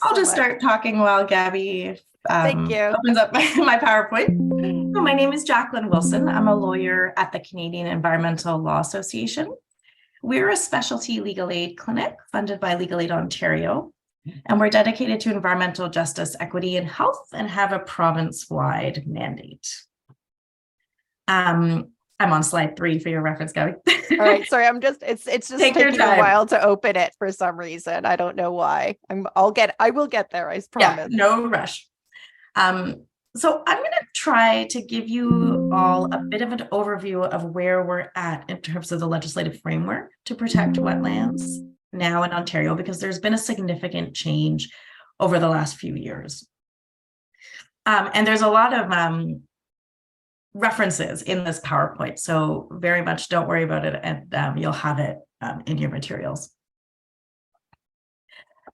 I'll so just much. start talking while Gabby Thank you. opens up my PowerPoint. So my name is Jacqueline Wilson. I'm a lawyer at the Canadian Environmental Law Association. We're a specialty legal aid clinic funded by Legal Aid Ontario, and we're dedicated to environmental justice, equity, and health, and have a province-wide mandate. I'm on slide 3 for your reference, Gabby. All right, sorry, it's just Take your taking a time. while to open it for some reason. I don't know why. I will get there, I Yeah, promise. no rush. So I'm going to try to give you all a bit of an overview of where we're at in terms of the legislative framework to protect wetlands now in Ontario, because there's been a significant change over the last few years. And there's a lot of references in this PowerPoint, so very much don't worry about it, and you'll have it in your materials.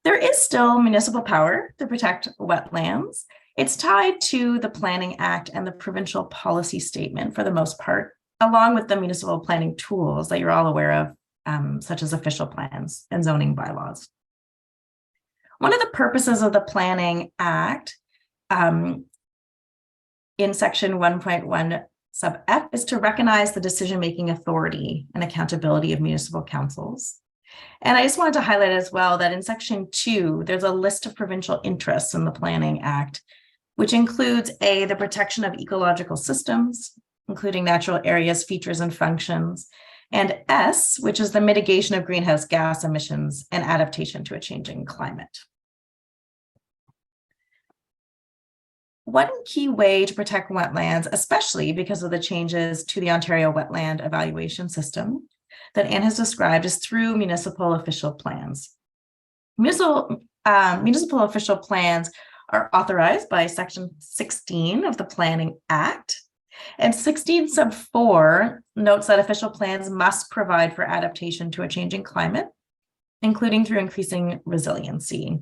There is still municipal power to protect wetlands. It's tied to the Planning Act and the provincial policy statement for the most part, along with the municipal planning tools that you're all aware of, such as official plans and zoning bylaws. One of the purposes of the Planning Act in section 1.1 sub F is to recognize the decision-making authority and accountability of municipal councils. And I just wanted to highlight as well that in section 2, there's a list of provincial interests in the Planning Act, which includes A, the protection of ecological systems, including natural areas, features, and functions, and S, which is the mitigation of greenhouse gas emissions and adaptation to a changing climate. One key way to protect wetlands, especially because of the changes to the Ontario Wetland Evaluation System that Anne has described, is through municipal official plans. Municipal official plans are authorized by section 16 of the Planning Act. And 16 sub 4 notes that official plans must provide for adaptation to a changing climate, including through increasing resiliency.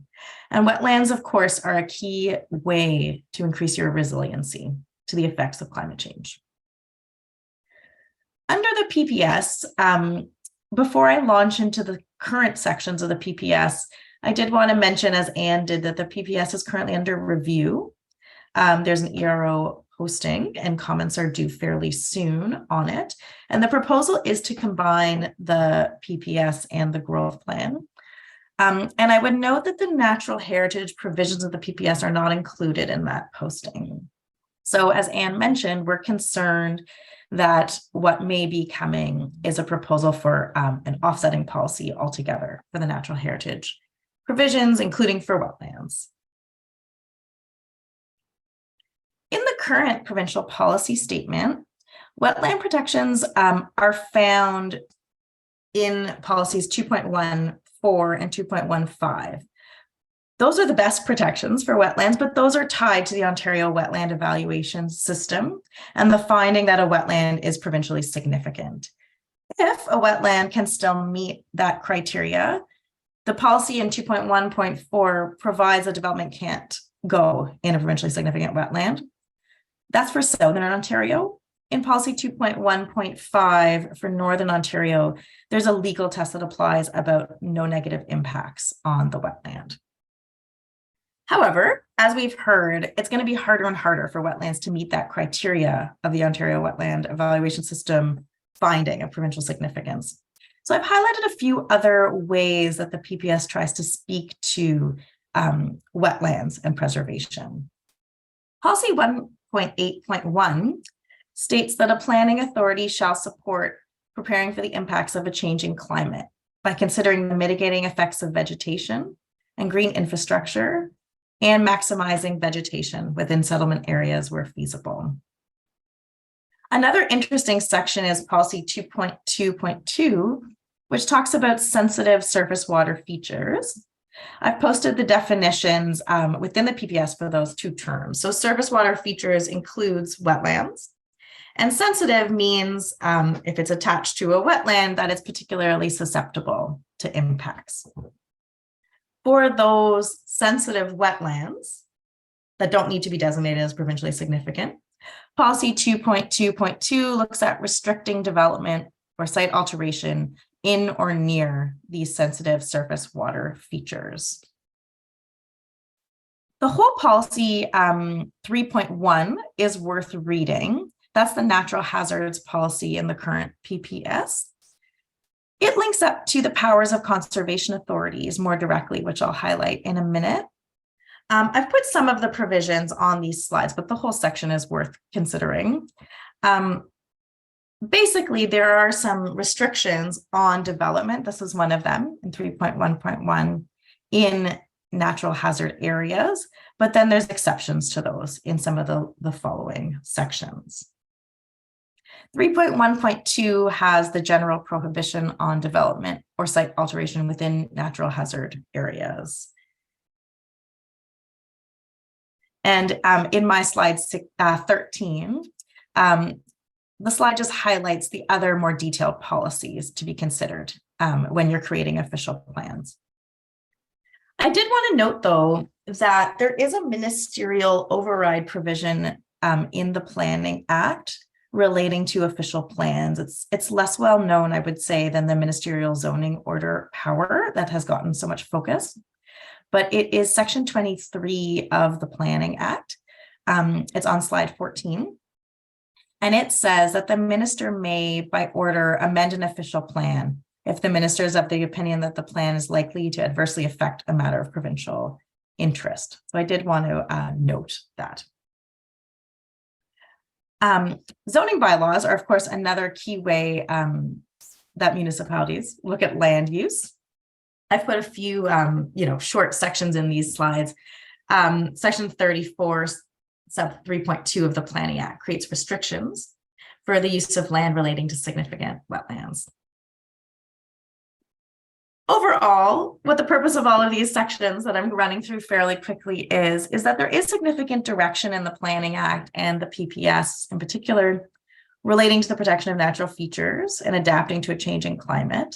And wetlands, of course, are a key way to increase your resiliency to the effects of climate change. Under the PPS, before I launch into the current sections of the PPS, I did want to mention, as Anne did, that the PPS is currently under review. There's an ERO posting and comments are due fairly soon on it. And the proposal is to combine the PPS and the growth plan. And I would note that the natural heritage provisions of the PPS are not included in that posting. So as Anne mentioned, we're concerned that what may be coming is a proposal for an offsetting policy altogether for the natural heritage provisions, including for wetlands. In the current provincial policy statement, wetland protections are found in policies 2.14 and 2.15. Those are the best protections for wetlands, but those are tied to the Ontario Wetland Evaluation System and the finding that a wetland is provincially significant. If a wetland can still meet that criteria, the policy in 2.1.4 provides a development can't go in a provincially significant wetland. That's for Southern Ontario. In policy 2.1.5 for Northern Ontario, there's a legal test that applies about no negative impacts on the wetland. However, as we've heard, it's going to be harder and harder for wetlands to meet that criteria of the Ontario Wetland Evaluation System finding of provincial significance. So I've highlighted a few other ways that the PPS tries to speak to wetlands and preservation. Policy 1.8.1 states that a planning authority shall support preparing for the impacts of a changing climate by considering the mitigating effects of vegetation and green infrastructure and maximizing vegetation within settlement areas where feasible. Another interesting section is policy 2.2.2, which talks about sensitive surface water features. I've posted the definitions within the PPS for those two terms. So surface water features includes wetlands, and sensitive means if it's attached to a wetland that it's particularly susceptible to impacts. For those sensitive wetlands that don't need to be designated as provincially significant, policy 2.2.2 looks at restricting development or site alteration in or near these sensitive surface water features. The whole policy 3.1 is worth reading. That's the natural hazards policy in the current PPS. It links up to the powers of conservation authorities more directly, which I'll highlight in a minute. I've put some of the provisions on these slides, but the whole section is worth considering. Basically, there are some restrictions on development. This is one of them in 3.1.1 in natural hazard areas, but then there's exceptions to those in some of the following sections. 3.1.2 has the general prohibition on development or site alteration within natural hazard areas. And in my slide 13, the slide just highlights the other more detailed policies to be considered when you're creating official plans. I did want to note, though, that there is a ministerial override provision in the Planning Act relating to official plans. It's less well known, I would say, than the ministerial zoning order power that has gotten so much focus. But it is section 23 of the Planning Act. It's on slide 14. And it says that the minister may, by order, amend an official plan if the minister is of the opinion that the plan is likely to adversely affect a matter of provincial interest. So I did want to note that. Zoning bylaws are, of course, another key way that municipalities look at land use. I've put a few, short sections in these slides. Section 34, sub 3.2 of the Planning Act creates restrictions for the use of land relating to significant wetlands. Overall, what the purpose of all of these sections that I'm running through fairly quickly is that there is significant direction in the Planning Act and the PPS in particular relating to the protection of natural features and adapting to a changing climate.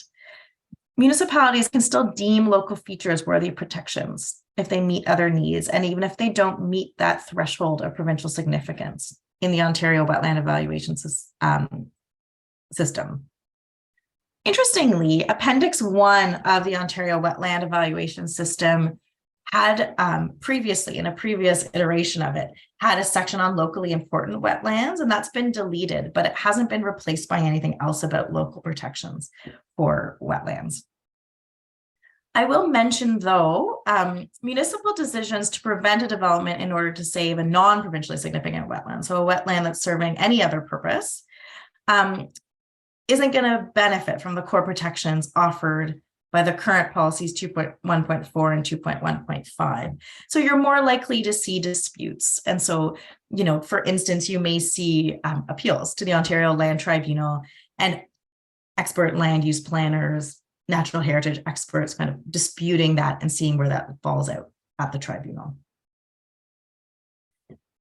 Municipalities can still deem local features worthy of protections if they meet other needs, and even if they don't meet that threshold of provincial significance in the Ontario Wetland Evaluation System. Interestingly, Appendix 1 of the Ontario Wetland Evaluation System had previously, in a previous iteration of it, had a section on locally important wetlands, and that's been deleted, but it hasn't been replaced by anything else about local protections for wetlands. I will mention, though, municipal decisions to prevent a development in order to save a non-provincially significant wetland, so a wetland that's serving any other purpose, isn't going to benefit from the core protections offered by the current policies 2.1.4 and 2.1.5. So you're more likely to see disputes. And so, for instance, you may see appeals to the Ontario Land Tribunal and expert land use planners, natural heritage experts kind of disputing that and seeing where that falls out at the tribunal.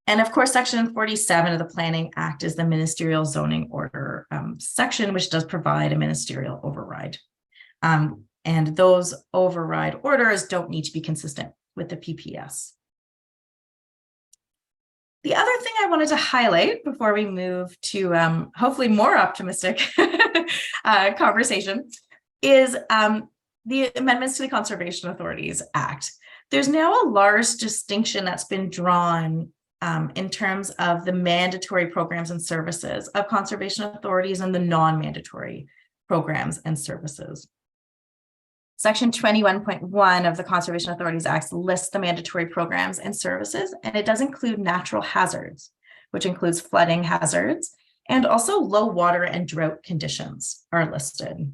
And of course, section 47 of the Planning Act is the ministerial zoning order section, which does provide a ministerial override. And those override orders don't need to be consistent with the PPS. The other thing I wanted to highlight before we move to hopefully more optimistic conversation is the amendments to the Conservation Authorities Act. There's now a large distinction that's been drawn in terms of the mandatory programs and services of conservation authorities and the non-mandatory programs and services. Section 21.1 of the Conservation Authorities Act lists the mandatory programs and services, and it does include natural hazards, which includes flooding hazards, and also low water and drought conditions are listed.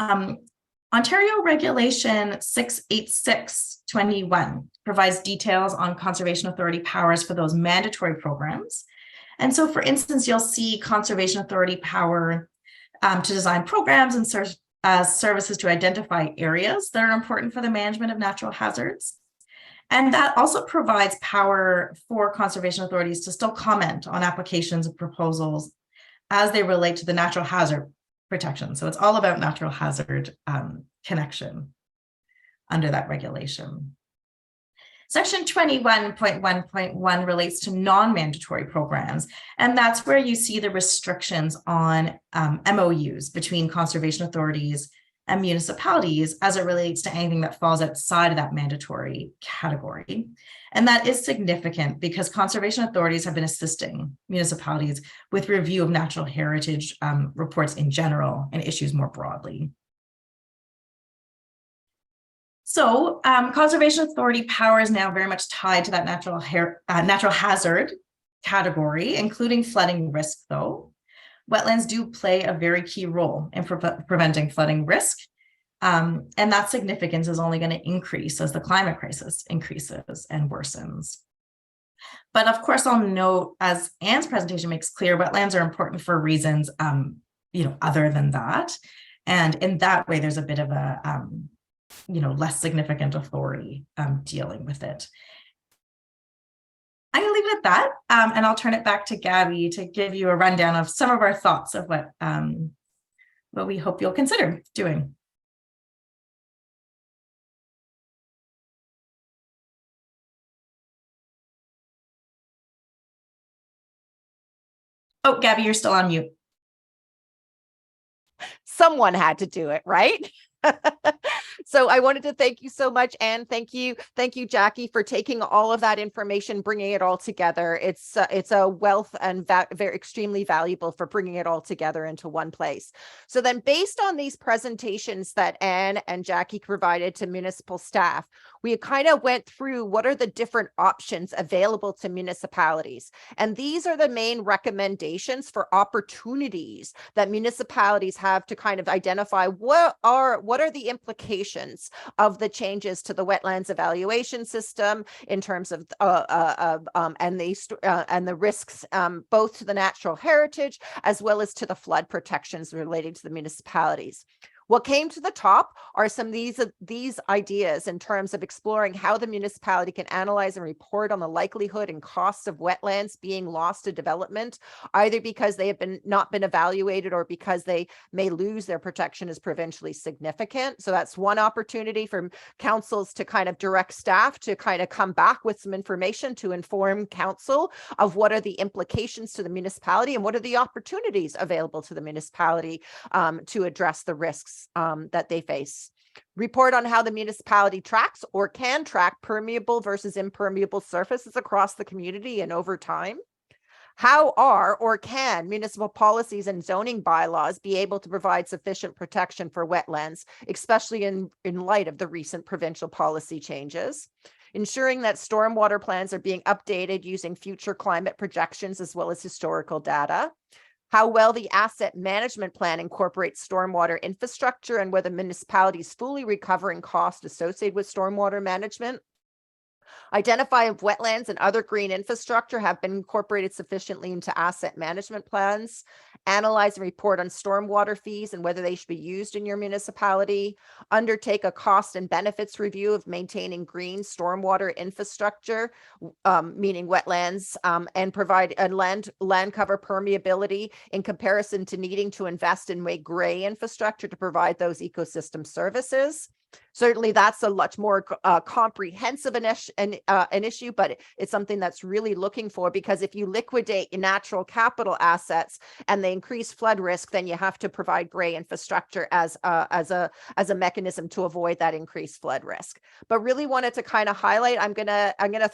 Ontario Regulation 686/21 provides details on Conservation Authority powers for those mandatory programs. And so, for instance, you'll see Conservation Authority power to design programs and services to identify areas that are important for the management of natural hazards. And that also provides power for conservation authorities to still comment on applications and proposals as they relate to the natural hazard protection. So it's all about natural hazard connection under that regulation. Section 21.1.1 relates to non-mandatory programs, and that's where you see the restrictions on MOUs between conservation authorities and municipalities as it relates to anything that falls outside of that mandatory category. And that is significant because conservation authorities have been assisting municipalities with review of natural heritage reports in general and issues more broadly. So conservation authority power is now very much tied to that natural hazard category, including flooding risk, though. Wetlands do play a very key role in preventing flooding risk. And that significance is only going to increase as the climate crisis increases and worsens. But of course, I'll note, as Anne's presentation makes clear, wetlands are important for reasons, other than that. And in that way, there's a bit of a, less significant authority dealing with it. I'm going to leave it at that, and I'll turn it back to Gabby to give you a rundown of some of our thoughts of what we hope you'll consider doing. Oh, Gabby, you're still on mute. Someone had to do it, right? So I wanted to thank you so much, Anne. Thank you, Jackie, for taking all of that information, bringing it all together. It's a wealth and very extremely valuable for bringing it all together into one place. So then, based on these presentations that Anne and Jackie provided to municipal staff, we kind of went through what are the different options available to municipalities, and these are the main recommendations for opportunities that municipalities have to kind of identify what are the implications of the changes to the wetlands evaluation system in terms of and the risks both to the natural heritage as well as to the flood protections relating to the municipalities. What came to the top are some of these ideas in terms of exploring how the municipality can analyze and report on the likelihood and costs of wetlands being lost to development, either because they have not been evaluated or because they may lose their protection as provincially significant. So that's one opportunity for councils to kind of direct staff to kind of come back with some information to inform council of what are the implications to the municipality and what are the opportunities available to the municipality to address the risks that they face. Report on how the municipality tracks or can track permeable versus impermeable surfaces across the community and over time. How are or can municipal policies and zoning bylaws be able to provide sufficient protection for wetlands, especially in light of the recent provincial policy changes? Ensuring that stormwater plans are being updated using future climate projections as well as historical data. How well the asset management plan incorporates stormwater infrastructure and whether municipalities fully recovering costs associated with stormwater management. Identify if wetlands and other green infrastructure have been incorporated sufficiently into asset management plans. Analyze and report on stormwater fees and whether they should be used in your municipality. Undertake a cost and benefits review of maintaining green stormwater infrastructure, meaning wetlands, and provide a land cover permeability in comparison to needing to invest in gray infrastructure to provide those ecosystem services. Certainly that's a much more comprehensive an issue, but it's something that's really looking for, because if you liquidate your natural capital assets and they increase flood risk, then you have to provide gray infrastructure as a mechanism to avoid that increased flood risk. But really wanted to kind of highlight, I'm gonna